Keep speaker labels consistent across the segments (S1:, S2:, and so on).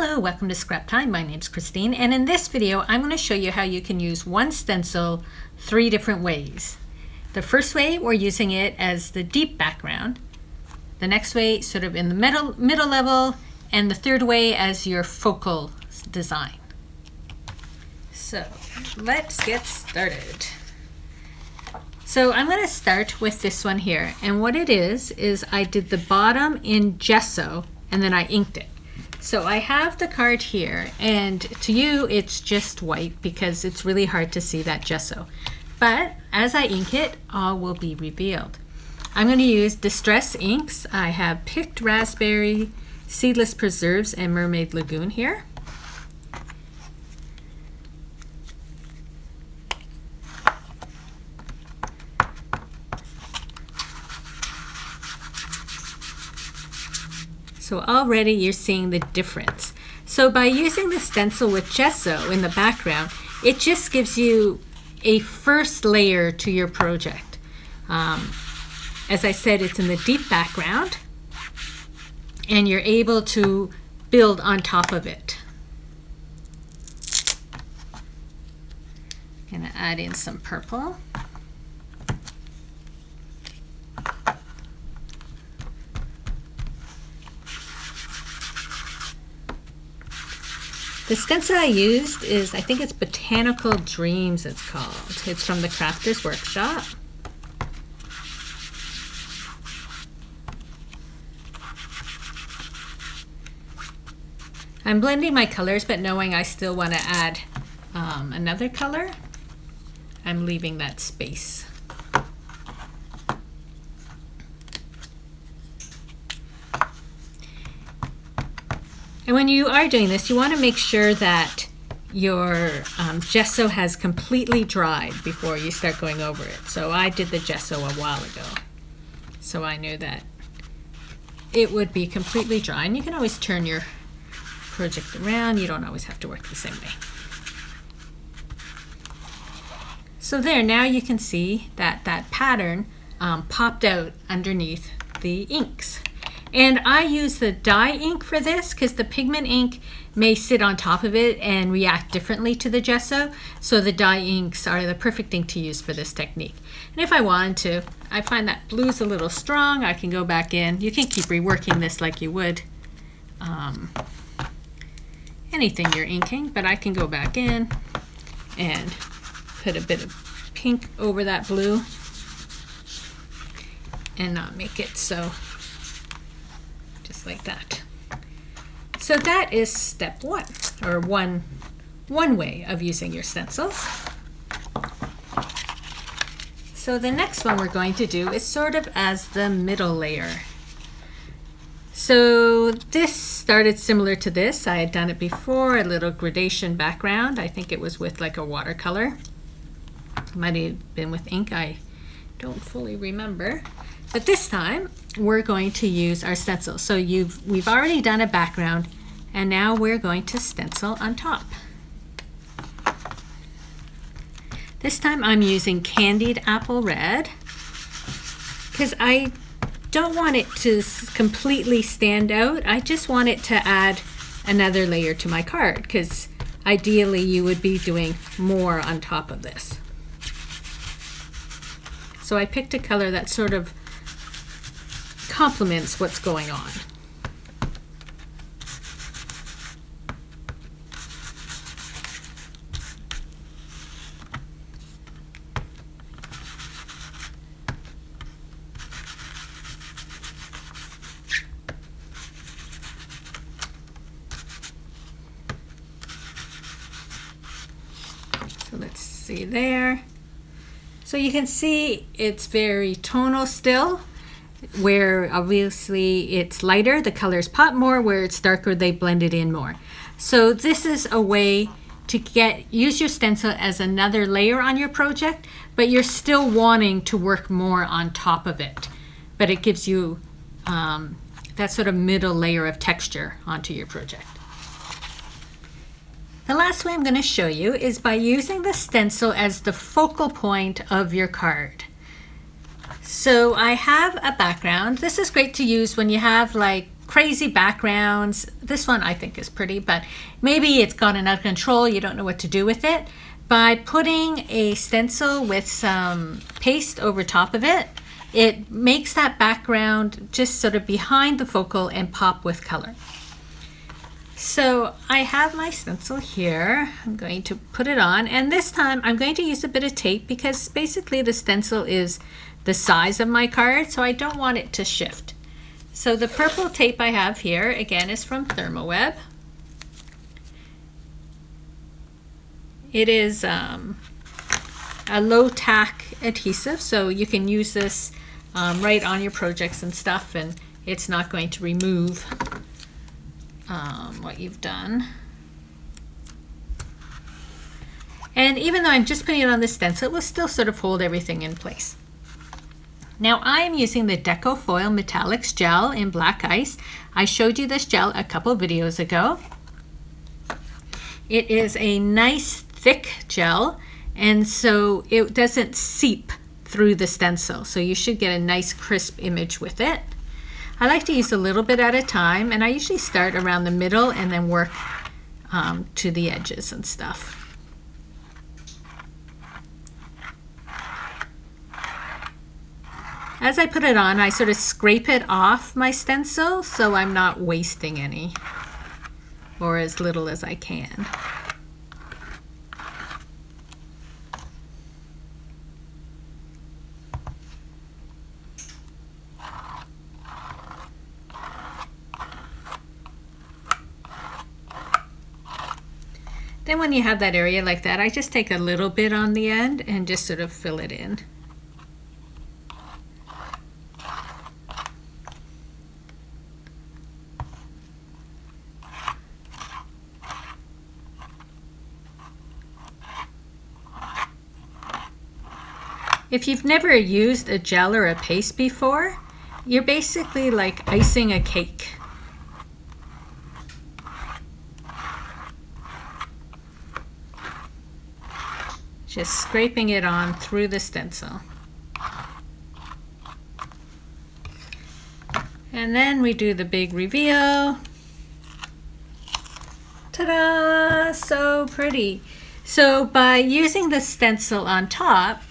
S1: Hello, welcome to Scrap Time. My name's Christine, and in this video I'm going to show you how you can use one stencil 3 different ways. The first way, we're using it as the deep background. The next way, sort of in the middle level, and the third way as your focal design. So let's get started. So I'm going to start with this one here, and what it is I did the bottom in gesso and then I inked it. So I have the card here, and to you it's just white because it's really hard to see that gesso. But as I ink it, all will be revealed. I'm going to use Distress inks. I have Picked Raspberry, Seedless Preserves, and Mermaid Lagoon here. So already you're seeing the difference. So by using the stencil with gesso in the background, it just gives you a first layer to your project. As I said, it's in the deep background, and you're able to build on top of it. I'm going to add in some purple. The stencil I used is, I think it's Botanical Dreams it's called. It's from the Crafter's Workshop. I'm blending my colors, but knowing I still want to add another color, I'm leaving that space. And when you are doing this, you want to make sure that your gesso has completely dried before you start going over it. So I did the gesso a while ago, so I knew that it would be completely dry. And you can always turn your project around. You don't always have to work the same way. So there, now you can see that that pattern popped out underneath the inks. And I use the dye ink for this because the pigment ink may sit on top of it and react differently to the gesso. So the dye inks are the perfect ink to use for this technique. And if I wanted to, I find that blue's a little strong, I can go back in. You can keep reworking this like you would anything you're inking, but I can go back in and put a bit of pink over that blue and not make it so like that. So that is step 1, or one way of using your stencils. So the next one we're going to do is sort of as the middle layer. So this started similar to this. I had done it before, a little gradation background. I think it was with like a watercolor. Might have been with ink, I don't fully remember. But this time we're going to use our stencil. So we've already done a background, and now we're going to stencil on top. This time I'm using Candied Apple Red because I don't want it to completely stand out. I just want it to add another layer to my card, because ideally you would be doing more on top of this. So I picked a color that sort of complements what's going on. So let's see there. So you can see it's very tonal still. Where obviously it's lighter, the colors pop more. Where it's darker, they blend it in more. So this is a way to use your stencil as another layer on your project, but you're still wanting to work more on top of it. But it gives you that sort of middle layer of texture onto your project. The last way I'm going to show you is by using the stencil as the focal point of your card. So I have a background. This is great to use when you have like crazy backgrounds. This one I think is pretty, but maybe it's gotten out of control. You don't know what to do with it. By putting a stencil with some paste over top of it, it makes that background just sort of behind the focal and pop with color. So I have my stencil here. I'm going to put it on, and this time I'm going to use a bit of tape because basically the stencil is the size of my card, so I don't want it to shift. So the purple tape I have here, again, is from Therm. It is a low tack adhesive, so you can use this right on your projects and stuff, and it's not going to remove what you've done. And even though I'm just putting it on the stencil, it will still sort of hold everything in place. Now I am using the Deco Foil Metallix gel in black ice. I showed you this gel a couple videos ago. It is a nice thick gel, and so it doesn't seep through the stencil, so you should get a nice crisp image with it. I like to use a little bit at a time, and I usually start around the middle and then work to the edges and stuff. As I put it on, I sort of scrape it off my stencil so I'm not wasting any, or as little as I can. Then when you have that area like that, I just take a little bit on the end and just sort of fill it in. If you've never used a gel or a paste before, you're basically like icing a cake. Just scraping it on through the stencil. And then we do the big reveal. Ta-da! So pretty. So by using the stencil on top,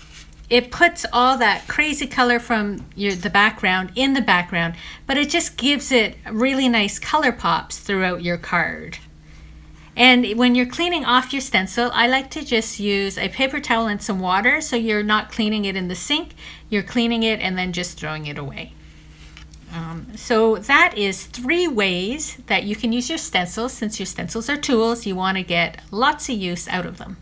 S1: it puts all that crazy color from the background in the background, but it just gives it really nice color pops throughout your card. And when you're cleaning off your stencil, I like to just use a paper towel and some water, so you're not cleaning it in the sink, you're cleaning it and then just throwing it away. So that is 3 ways that you can use your stencils. Since your stencils are tools, you want to get lots of use out of them.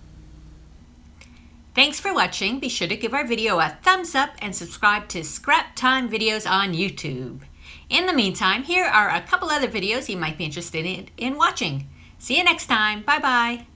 S1: Thanks for watching. Be sure to give our video a thumbs up and subscribe to Scrap Time videos on YouTube. In the meantime, here are a couple other videos you might be interested in watching. See you next time. Bye-bye.